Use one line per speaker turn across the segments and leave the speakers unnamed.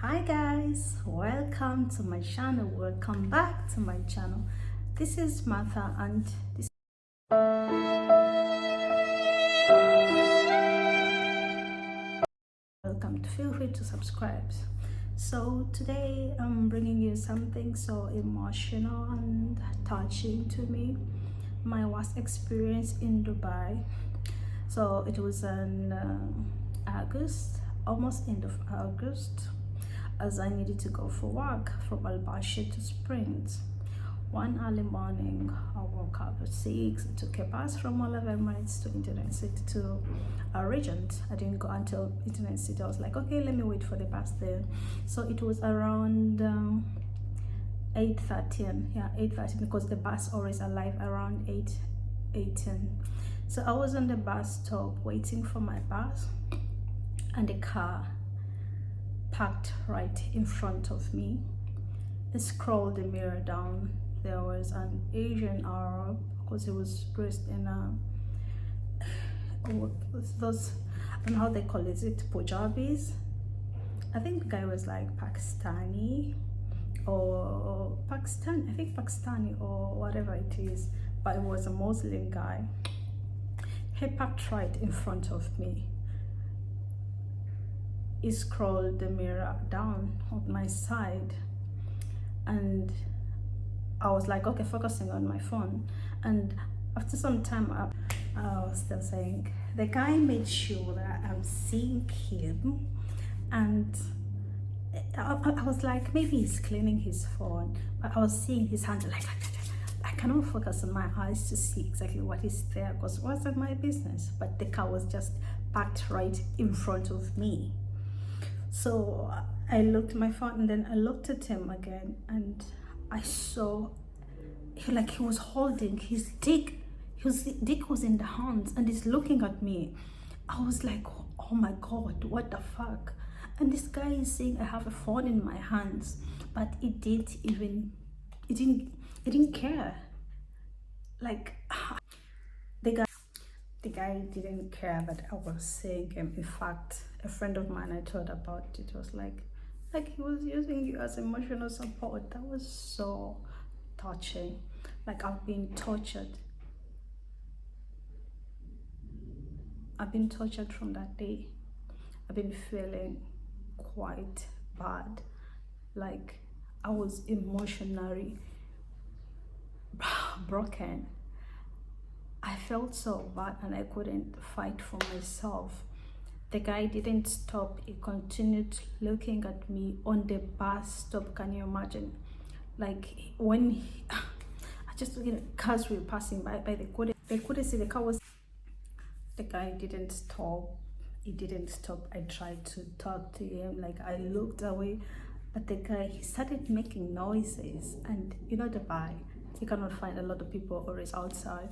Hi guys, welcome to my channel. Welcome back to my channel. This is Martha and this welcome. Feel free to subscribe. So today I'm bringing you something so emotional and touching to me, my worst experience in Dubai. So it was in August, almost end of August, as I needed to go for work from Al Bashir to Springs. One early morning, I woke up at 6, took a bus from all of Emirates to Internet City to Regent. I didn't go until Internet City. I was like, okay, let me wait for the bus there. So it was around 8:30, yeah, 8:30, because the bus always arrived around 8:10. So I was on the bus stop waiting for my bus, and a car parked right in front of me. I scrolled the mirror down. There was an Asian Arab, because he was dressed in those, I don't know how they call it, Punjabis. I think the guy was like Pakistani or Pakistan, I think Pakistani or whatever it is, but it was a Muslim guy. He parked right in front of me. He scrolled the mirror down on my side, and I was like, okay, focusing on my phone. And after some time, I was still saying, the guy made sure that I'm seeing him, and I was like, maybe he's cleaning his phone, but I was seeing his hand like I cannot focus on my eyes to see exactly what is there, because it wasn't my business. But the car was just parked right in front of me. So I looked at my phone, and then I looked at him again, and I saw he was holding his dick. His dick was in the hands, and he's looking at me. I was like, oh my god, what the fuck? And this guy is saying I have a phone in my hands, but it didn't care. Like the guy didn't care that I was seeing him. In fact, a friend of mine I told about it was like he was using you as emotional support. That was so touching. Like, I've been tortured from that day. I've been feeling quite bad. Like, I was emotionally broken. I felt so bad, and I couldn't fight for myself. The guy didn't stop. He continued looking at me on the bus stop. Can you imagine? Like, when I just, cars were passing by, they couldn't see the car was. The guy didn't stop. He didn't stop. I tried to talk to him. Like, I looked away, but the guy, he started making noises. And Dubai, you cannot find a lot of people always outside.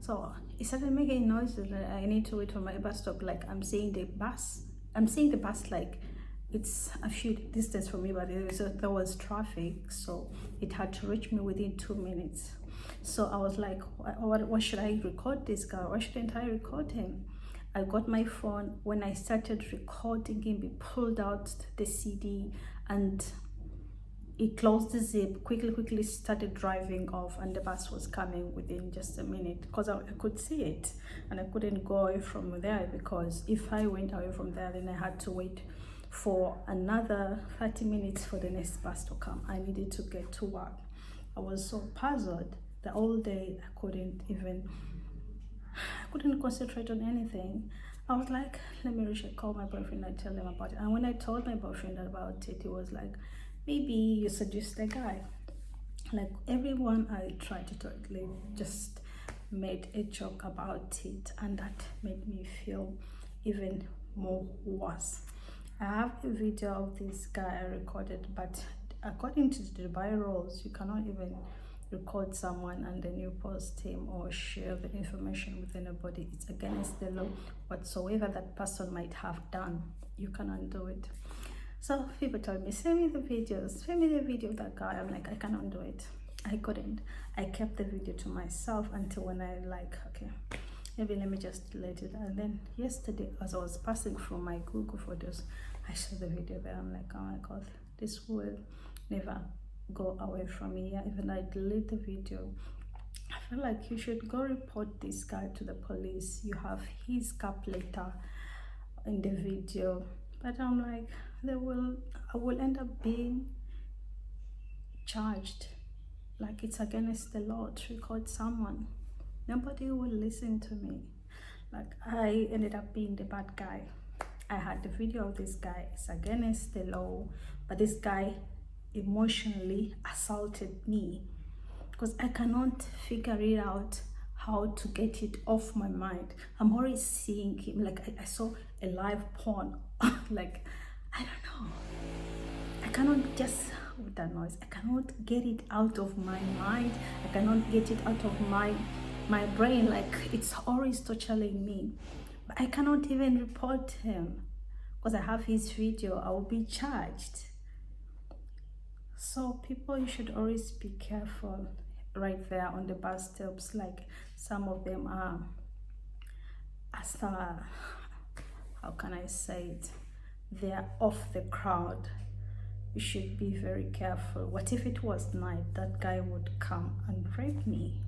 So he started making noises. I need to wait for my bus stop. Like, I'm seeing the bus like it's a few distance from me, but there was traffic, so it had to reach me within 2 minutes. So I was like, what should I record this guy? Why shouldn't I record him? I got my phone. When I started recording him, he pulled out the CD, and he closed the zip, quickly started driving off, and the bus was coming within just a minute, because I could see it, and I couldn't go away from there, because if I went away from there, then I had to wait for another 30 minutes for the next bus to come. I needed to get to work. I was so puzzled the whole day. I couldn't concentrate on anything. I was like, let me call my boyfriend and tell him about it. And when I told my boyfriend about it, he was like, maybe you seduced the guy. Like, everyone I tried to talk to just made a joke about it, and that made me feel even more worse. I have a video of this guy I recorded, but according to the Dubai rules, you cannot even record someone and then you post him or share the information with anybody. It's against the law. Whatsoever that person might have done, you cannot do it. So people told me, send me the videos, send me the video of that guy. I'm like, I cannot do it. I couldn't. I kept the video to myself until when I okay, maybe let me just delete it. And then yesterday, as I was passing through my Google photos, I saw the video there. I'm like, oh my god, this will never go away from me. Yeah, even I delete the video. I feel like you should go report this guy to the police. You have his cap letter in the video. But I'm like, I will end up being charged. Like it's against the law to record someone. Nobody will listen to me. Like I ended up being the bad guy. I had the video of this guy. It's against the law, but this guy emotionally assaulted me because I cannot figure it out how to get it off my mind. I'm always seeing him. Like I saw a live porn. Like I don't know. I cannot just with that noise. I cannot get it out of my mind. I cannot get it out of my brain. Like it's always torturing me. But I cannot even report him because I have his video. I will be charged. So people, you should always be careful right there on the bus stops. Like some of them are as how can I say it, they're off the crowd. You should be very careful. What if it was night? That guy would come and rape me.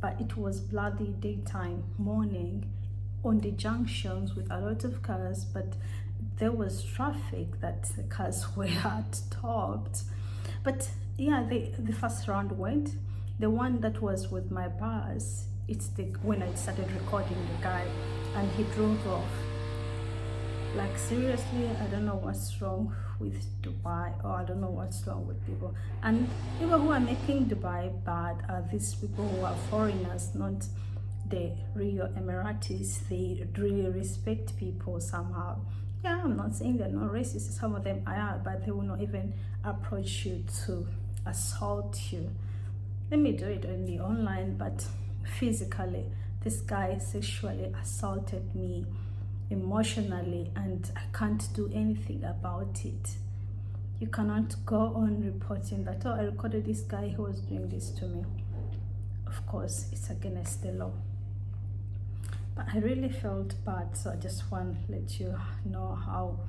But it was bloody daytime, morning, on the junctions with a lot of cars, but there was traffic that the cars were stopped. But yeah, the first round went. The one that was with my bus, it's when I started recording the guy and he drove off. Like seriously, I don't know what's wrong with Dubai, or I don't know what's wrong with people. And people who are making Dubai bad are these people who are foreigners, not the real Emiratis. They really respect people somehow. Yeah, I'm not saying they're not racist. Some of them are, but they will not even approach you to assault you. Let me do it only online, but physically, this guy sexually assaulted me emotionally, and I can't do anything about it. You cannot go on reporting that, oh, I recorded this guy who was doing this to me. Of course, it's against the law. But I really felt bad, so I just want to let you know how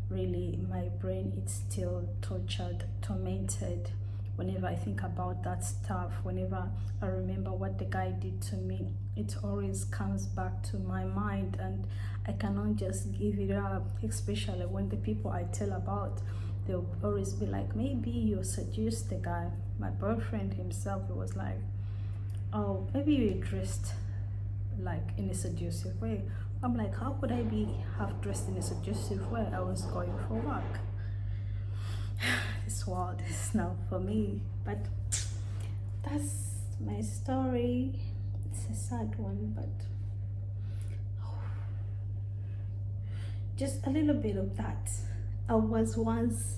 really my brain is still tortured, tormented whenever I think about that stuff. Whenever I remember what the guy did to me, it always comes back to my mind, and I cannot just give it up, especially when the people I tell about, they'll always be like, maybe you seduced the guy. My boyfriend himself was like, oh, maybe you dressed like in a seductive way. I'm like, how could I have dressed in a seductive way? I was going for work. This world is not for me. But that's my story. It's a sad one, but just a little bit of that. I was once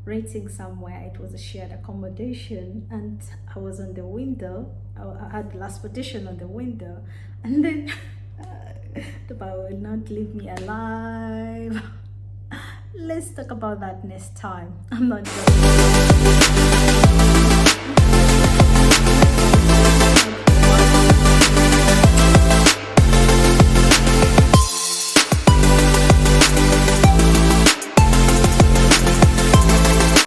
renting somewhere. It was a shared accommodation, and I was on the window. I had the last partition on the window, and then the Bible will not leave me alive. Let's talk about that next time. I'm not joking.